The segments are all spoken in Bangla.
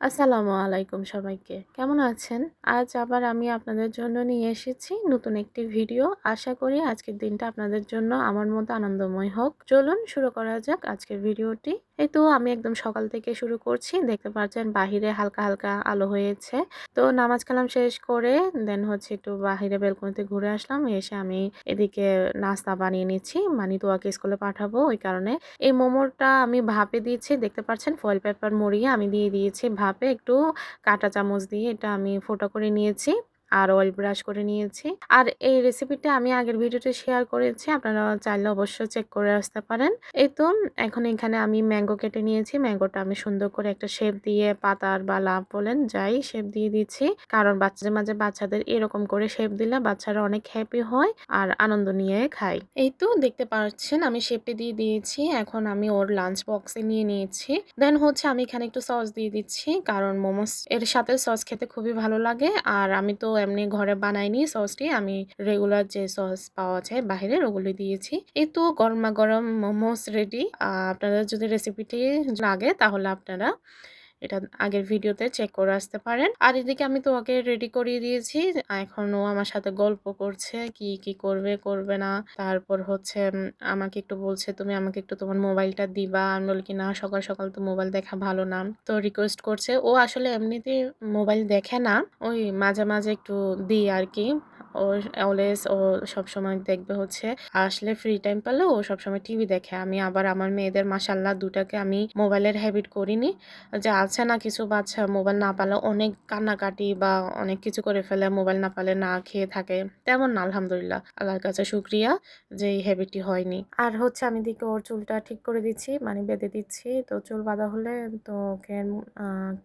আসসালামু আলাইকুম সবাইকে। কেমন আছেন? আজ আবার আমি আপনাদের জন্য নিয়ে এসেছি নতুন একটি ভিডিও। আশা করি আজকের দিনটা আপনাদের জন্য আমার মতো আনন্দময় হোক। চলুন শুরু করা যাক আজকের ভিডিওটি। এই তো আমি একদম সকাল থেকে শুরু করছি। দেখতে পাচ্ছেন বাহিরে হালকা, হালকা আলো হয়েছে। তো নামাজ কালাম শেষ করে দেন হচ্ছে একটু বাহিরে বেলকনিতে ঘুরে আসলাম। এসে আমি এদিকে নাস্তা বানিয়ে নিচ্ছি। মানে তোয়াকে স্কুলে পাঠাবো ওই কারণে। এই মোমোটা আমি ভাপে দিয়েছি। দেখতে পাচ্ছেন ফয়েল পেপার মুড়িয়ে আমি দিয়ে দিয়েছি ভাপে একটু কাঁটা চামচ দিয়ে এটা আমি ফোঁটা করে নিয়েছি। আর অয়েল ব্রাশ করে নিয়েছি। আর এই রেসিপিটা আমি আগের ভিডিওতে শেয়ার করেছি। আপনারা চাইলে অবশ্যই চেক করে আসতে পারেন। এই তো এখন এখানে আমি ম্যাঙ্গো কেটে নিয়েছি। ম্যাঙ্গোটা আমি সুন্দর করে একটা শেপ দিয়ে পাতার বা লাভ বলেন যাই শেপ দিয়ে দিচ্ছি। কারণ বাচ্চাদের মাঝে বাচ্চাদের এরকম করে শেপ দিলে বাচ্চারা অনেক হ্যাপি হয় আর আনন্দ নিয়ে খায়। এই তো দেখতে পাচ্ছেন আমি শেপে দিয়ে দিয়েছি। এখন আমি ওর লাঞ্চ বক্সে নিয়ে নিয়েছি। দেন হচ্ছে আমি এখানে একটু সস দিয়ে দিচ্ছি। কারণ মোমোস এর সাথে সস খেতে খুবই ভালো লাগে। আর আমি তো এমনি ঘরে বানাইনি সসটি। আমি রেগুলার যে সস পাওয়া যায় বাহিরের ওগুলো দিয়েছি। এই তো গরমাগরম মোমোস রেডি। আপনাদের যদি রেসিপিটি লাগে তাহলে আপনারা এটা আগের ভিডিওতে চেক করে আসতে পারেন। আর এদিকে আমি তো ওকে রেডি করিয়ে দিয়েছি। এখন ও আমার সাথে গল্প করছে কি করবে করবে না। তারপর হচ্ছে আমাকে একটু বলছে তুমি আমাকে একটু তোমার মোবাইলটা দিবা। আমি বলি কি না সকাল সকাল তো মোবাইল দেখা ভালো না। তো রিকোয়েস্ট করছে। ও আসলে এমনিতে মোবাইল দেখে না। ওই মাঝে, মাঝে একটু দিই আরকি। ও অলওয়েজ ও সবসময় দেখবে হচ্ছে আসলে ফ্রি টাইম পেলে ও সবসময় টিভি দেখে। আমি আবার আমার মেয়েদের মাশাআল্লাহ দুটাকে আমি মোবাইলের হ্যাবিট করিনি। যে আছে না কিছু বাচ্চা মোবাইল না পালে অনেক কান্নাকাটি বা অনেক কিছু করে ফেলে মোবাইল না পালে না খেয়ে থাকে। তেমন না আলহামদুলিল্লাহ। আল্লাহর কাছে শুকরিয়া যে এই হ্যাবিটটি হয়নি। আর হচ্ছে আমি এদিকে ওর চুলটা ঠিক করে দিচ্ছি মানে বেঁধে দিচ্ছি। তো চুল বাঁধা হলে তো ওকে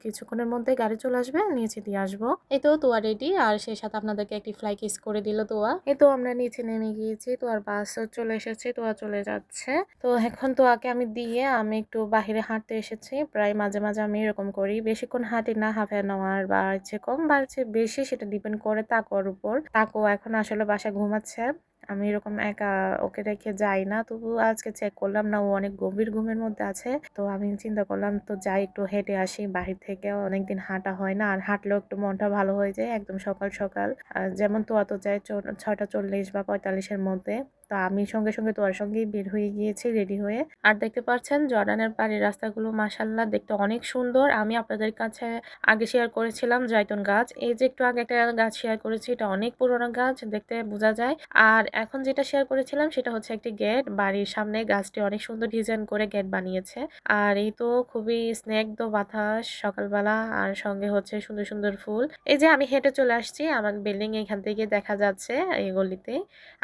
কিছুক্ষণের মধ্যে গাড়ি চলে আসবে নিচে দিয়ে আসবো। এই তো তোয়া রেডি আর সেই সাথে আপনাদেরকে একটি ফ্লাই কিস করে দিল তোয়া। এই তো আমরা নিচে নেমে গিয়েছি। তোয়ার বাসও চলে এসেছে। তোয়া চলে যাচ্ছে। তো এখন তোয়াকে আমি দিয়ে আমি একটু বাহিরে হাঁটতে এসেছি। প্রায় মাঝে, মাঝে আমি এরকম করি। বেশিক্ষণ হাঁটি না, হাফ অ্যান আওয়ার বা এর চেয়ে কম বা এর চেয়ে বেশি সেটা ডিপেন্ড করে তাকুয়ার উপর। তাকু এখন আসলে বাসায় ঘুমাচ্ছে। আমি এরকম একা ওকে রেখে যাই না। তবু আজকে চেক করলাম না ও অনেক গভীর ঘুমের মধ্যে আছে। তো আমি চিন্তা করলাম তো যাই একটু হেঁটে আসি বাহির থেকে। অনেকদিন হাঁটা হয় না। আর হাঁটলেও একটু মনটা ভালো হয়ে যায় একদম সকাল, সকাল। যেমন তোয়া তো যায় ৬টা ৪০ বা ৪৫ এর মধ্যে। তো আমি সঙ্গে, সঙ্গে তোয়ার সঙ্গেই বের হয়ে গিয়েছি রেডি হয়ে। আর দেখতে পাচ্ছেন জর্ডানের বাড়ির রাস্তাগুলো মাশাআল্লাহ দেখতে অনেক সুন্দর। আমি আপনাদের কাছে আগে শেয়ার করেছিলাম জাইতুন গাছ। এই যে একটু আগে একটা গাছ শেয়ার করেছি এটা অনেক পুরোনো গাছ দেখতে বোঝা যায়। আর এখন যেটা শেয়ার করেছিলাম সেটা হচ্ছে একটি গেট। বাড়ির সামনে গাছটি অনেক সুন্দর ডিজাইন করে গেট বানিয়েছে। আর এই তো খুবই স্নিগ্ধ বাতাস সকালবেলা আর সঙ্গে হচ্ছে সুন্দর, সুন্দর ফুল। এই যে আমি হেঁটে চলে আসছি। আমার বিল্ডিং এখান থেকে দেখা যাচ্ছে এই গলিতে।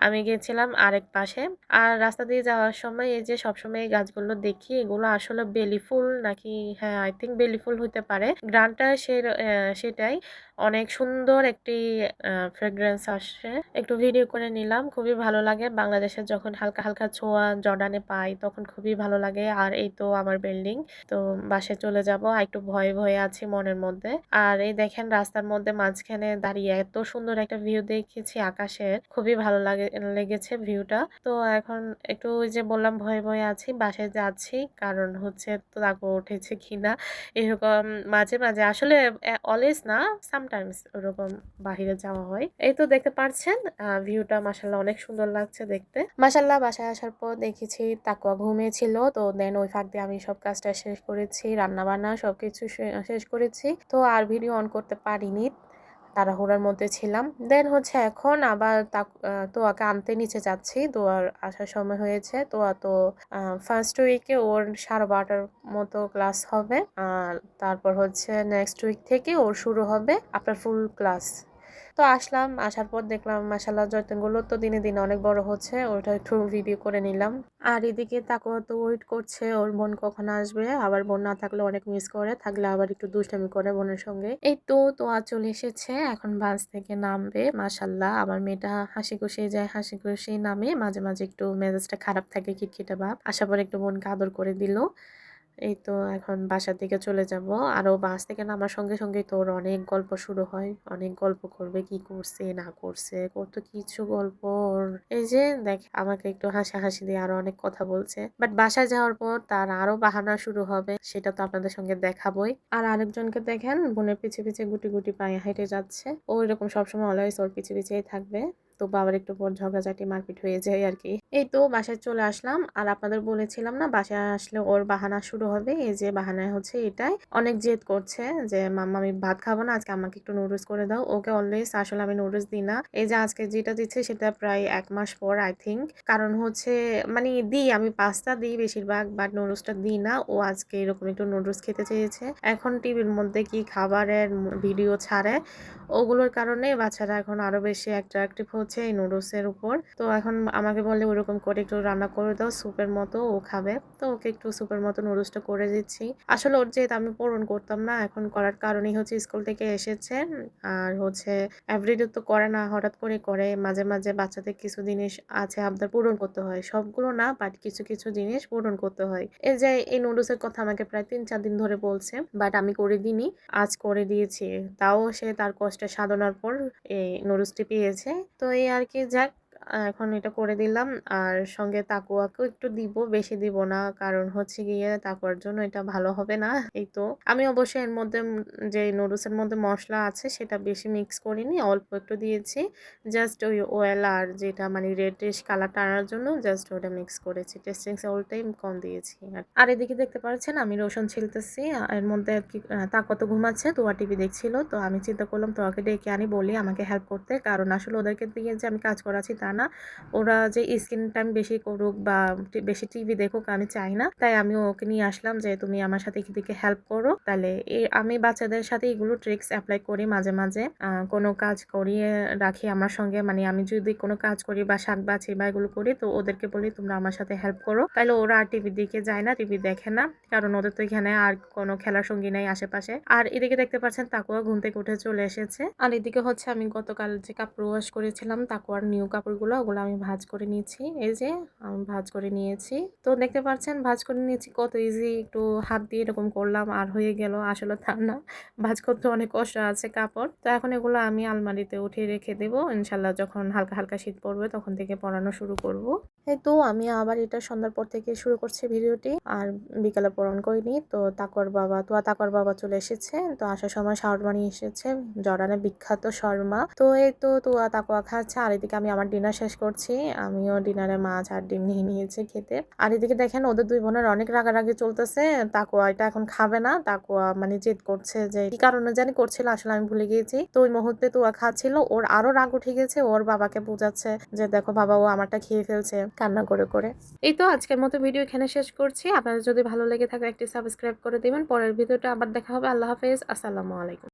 আমি গিয়েছিলাম আরেক পাশে। আর রাস্তা দিয়ে যাওয়ার সময় এই যে সবসময় এই গাছগুলো দেখি এগুলো আসলে বেলি ফুল নাকি হ্যাঁ আই থিংক বেলি ফুল হইতে পারে। ঘ্রাণটা সেটাই। অনেক সুন্দর একটি ফ্রেগ্রেন্স আসছে। একটু ভিডিও করে নিলাম। খুবই ভালো লাগে। বাংলাদেশের যখন হালকা, হালকা ছোঁয়া জর্ডানে পাই তখন খুবই ভালো লাগে। আর এই তো আমার বিল্ডিং। তো বাসায় চলে যাবো। আর একটু ভয়ে, ভয়ে আছি মনের মধ্যে। আর এই দেখেন রাস্তার মধ্যে মাঝখানে দাঁড়িয়ে এত সুন্দর একটা ভিউ দেখেছি আকাশের। খুবই ভালো লেগেছে ভিউটা। তো এখন একটু ওই যে বললাম ভয়ে, ভয়ে আছি। বাসায় যাচ্ছি। কারণ হচ্ছে তারপর উঠেছে কিনা এরকম মাঝে, মাঝে আসলে অলওয়েজ না সামটাইমস ওরকম বাহিরে যাওয়া হয়। এই তো দেখতে পাচ্ছেন ভিউটা মাশাআল্লাহ অনেক সুন্দর লাগছে দেখতে। মাশাআল্লাহ বাসায় আসার পর দেখেছি তাকুয়া ঘুমিয়েছিল। তো দেন ওই ফাঁক দিয়ে আমি সব কাজটা শেষ করেছি। রান্না-বান্না সবকিছু শেষ করেছি। তো আর ভিডিও অন করতে পারিনি। তাড়াহুড়ার মধ্যে ছিলাম। দেন হচ্ছে এখন আবার তোয়াকে আনতে নিচে যাচ্ছি। তোয়ার আসার সময় হয়েছে। তোয়া তো ফার্স্ট উইকে ওর 12:30টার মতো ক্লাস হবে। আর তারপর হচ্ছে নেক্সট উইক থেকে ওর শুরু হবে আপনার ফুল ক্লাস। তো আসলাম। আসার পর দেখলাম মাশাআল্লাহ জয়তুনগুলো তো দিনে, দিনে অনেক বড় হচ্ছে। ওটা একটু ভিডিও করে নিলাম। আর এদিকে তাকুয়া তো ওয়েট করছে ওর বোন কখন আসবে। আবার বোন না থাকলে অনেক মিস করে। থাকলে আবার একটু দুষ্টামি করে বোনের সঙ্গে। এই তো তোয়া চলে এসেছে। এখন বাস থেকে নামবে। মাশাআল্লাহ আমার মেয়েটা হাসি খুশি যায়, হাসি খুশি নামে। মাঝে, মাঝে একটু মেজাজটা খারাপ থাকে খিটখিটে ভাব। আসার পর একটু বোনকে আদর করে দিল। এই তো এখন বাসার দিকে চলে যাব। আর ও বাস থেকে নামার সঙ্গে সঙ্গেই তো ওর অনেক গল্প শুরু হয়। অনেক গল্প করবে, কি করছে না করছে, কত কিছু গল্প ওর। এই যে দেখ আমাকে একটু হাসাহাসি দিয়ে আরো অনেক কথা বলছে। বাট বাসায় যাওয়ার পর তার আরো বাহানা শুরু হবে, সেটা তো আপনাদের সঙ্গে দেখাবোই। আর আরেকজনকে দেখেন বোনের পিছে পিছে গুটি গুটি পায়ে হেঁটে যাচ্ছে। ও এরকম সবসময় অলওয়েজ ওর পিছে পিছেই থাকবে। তো বাবার একটু পর ঝগড়াঝাটি মারপিট হয়ে যায় আর কি। এই তো বাসায় চলে আসলাম। আর আপনাদের বলেছিলাম না বাসায় আসলে ওর বাহানা শুরু হবে। এই যে বাহানা হচ্ছে এটাই, অনেক জেদ করছে যে মাম্মা আমি ভাত খাবো না, আজকে আমাকে একটু নুডলস করে দাও। ওকে অলওয়েজ আসলে আমি নুডলস দিই না। এই যে আজকে যেটা দিচ্ছে সেটা প্রায় 1 মাস পর আই থিঙ্ক। কারণ হচ্ছে মানে দিই, আমি পাস্তা দিই বেশিরভাগ, বাট নুডলসটা দিই না। ও আজকে এরকম একটু নুডলস খেতে চেয়েছে। এখন টিভির মধ্যে কি খাবারের ভিডিও ছাড়ে, ওগুলোর কারণে বাচ্চারা এখন আরো বেশি অ্যাট্রাকটিভ হচ্ছে এই নুডলসের উপর। তো এখন আমাকে বলে ওরকম করে একটু রান্না করে দাও স্যুপের মতো, ও খাবে। তো ওকে একটু স্যুপের মতো নুডলসটা করে দিচ্ছি। আসলে ওর যেহেতু আমি পূরণ করতাম না, এখন করার কারণেই হচ্ছে স্কুল থেকে এসেছে। আর হচ্ছে এভরিডে তো করে না, হঠাৎ করে করে। মাঝে মাঝে বাচ্চাদের কিছু জিনিস আছে আবদার পূরণ করতে হয়, সবগুলো না বাট কিছু কিছু জিনিস পূরণ করতে হয়। এই যে এই নুডলসের কথা আমাকে প্রায় 3-4 দিন ধরে বলছে, বাট আমি করে দিইনি। আজ করে দিয়েছি। তাও সে তার কষ্টের সাধনার পর এই নুডলসটি পেয়েছে। তো এই আর কি, যাক এখন এটা করে দিলাম। আর সঙ্গে তাকুয়াকেও একটু দিব, বেশি দিব না, কারণ হচ্ছে গিয়ে তাকুয়ার জন্য এটা ভালো হবে না। এই তো আমি অবশ্যই এর মধ্যে যে নুডলসের মধ্যে মশলা আছে সেটা বেশি মিক্স করিনি, অল্প একটু দিয়েছি। জাস্ট ওই অয়েল আর যেটা মানে রেডিশ কালারটা আনার জন্য জাস্ট ওটা মিক্স করেছি। টেস্টিং সল্টটাই কম দিয়েছি। আর এদিকে দেখতে পাচ্ছেন আমি রসুন ছিলতেছি। এর মধ্যে আর কি তাকুয়া তো ঘুমাচ্ছে, তোয়া টিভি দেখছিল। তো আমি চিন্তা করলাম তোয়াকে ডেকে আনি, বলি আমাকে হেল্প করতে, কারণ আসলে ওদেরকে দিয়ে যে আমি কাজ করাচ্ছি তা না। ওরা যে স্ক্রিন টাইম বেশি করুক বা বেশি টিভি দেখুক আমি চাই না। তাই আমি ওকে নিয়ে আসলাম যে তুমি আমার সাথে এদিকে হেল্প করো। তাহলে আমি বাচ্চাদের সাথে এগুলো ট্রিক্স অ্যাপ্লাই করি মাঝে মাঝে। কোনো কাজ করিয়ে রাখি আমার সঙ্গে, মানে আমি যদি কোনো কাজ করি বা শাক বাছি বা এগুলো করি, তো ওদেরকে বলি তোমরা আমার সাথে হেল্প করো। তাহলে ওরা আর টিভির দিকে যায় না, টিভি দেখে না, কারণ ওদের তো এখানে আর কোনো খেলার সঙ্গী নাই আশেপাশে। আর এদিকে দেখতে পাচ্ছেন তাকুয়া ঘুম থেকে উঠে চলে এসেছে। আর এদিকে হচ্ছে আমি গতকাল যে কাপড় ওয়াশ করেছিলাম তাকুয়ার নিউ কাপড়গুলো, ওগুলো আমি ভাঁজ করে নিয়েছি। এই যে আমি ভাঁজ করে নিয়েছি। তো দেখতে পাচ্ছেন ভাঁজ করে নিয়েছি, কত ইজি, একটু হাত দিয়ে এরকম করলাম আর হয়ে গেল। আসলে তা না, ভাঁজ করতে অনেক কষ্ট আছে কাপড়। তো এখন এগুলো আমি আলমারিতে উঠিয়ে রেখে দেবো, ইনশাল্লাহ যখন হালকা হালকা শীত পড়বে তখন থেকে পরানো শুরু করব। এই তো আমি আবার এটা সন্ধ্যার পর থেকে শুরু করছি ভিডিওটি। আর বিকালে পরন করিনি। তো তাকর বাবা চলে এসেছে। তো আসার সময় শাওয়ারমা নিয়ে এসেছে, জর্ডানের বিখ্যাত শর্মা। তো এই তো তাকুয়া খাচ্ছে, আর এদিকে আমি আমার ডিনার শেষ করছি। আমিও ডিনারে মাছ আর ডিম নিয়ে নিয়েছি খেতে। আর এদিকে দেখেন ওদের দুই বোনের অনেক রাগারাগি চলতেছে। তাকুয়া এটা এখন খাবে না, তাকুয়া মানে জেদ করছে, যে কি কারণে জানি করছিল, আসলে আমি ভুলে গিয়েছি। তো ওই মুহূর্তে তুয়া খাচ্ছিল, ওর আরো রাগ উঠে গেছে, ওর বাবাকে বোঝাচ্ছে যে দেখো বাবা ও আমারটা খেয়ে ফেলছে, কান্না করে করে। এই তো আজকের মতো ভিডিও এখানে শেষ করছি। আপনাদের যদি ভালো লেগে থাকে একটি সাবস্ক্রাইব করে দিবেন। পরের ভিডিওটা আবার দেখা হবে। আল্লাহ হাফেজ, আসসালামু আলাইকুম।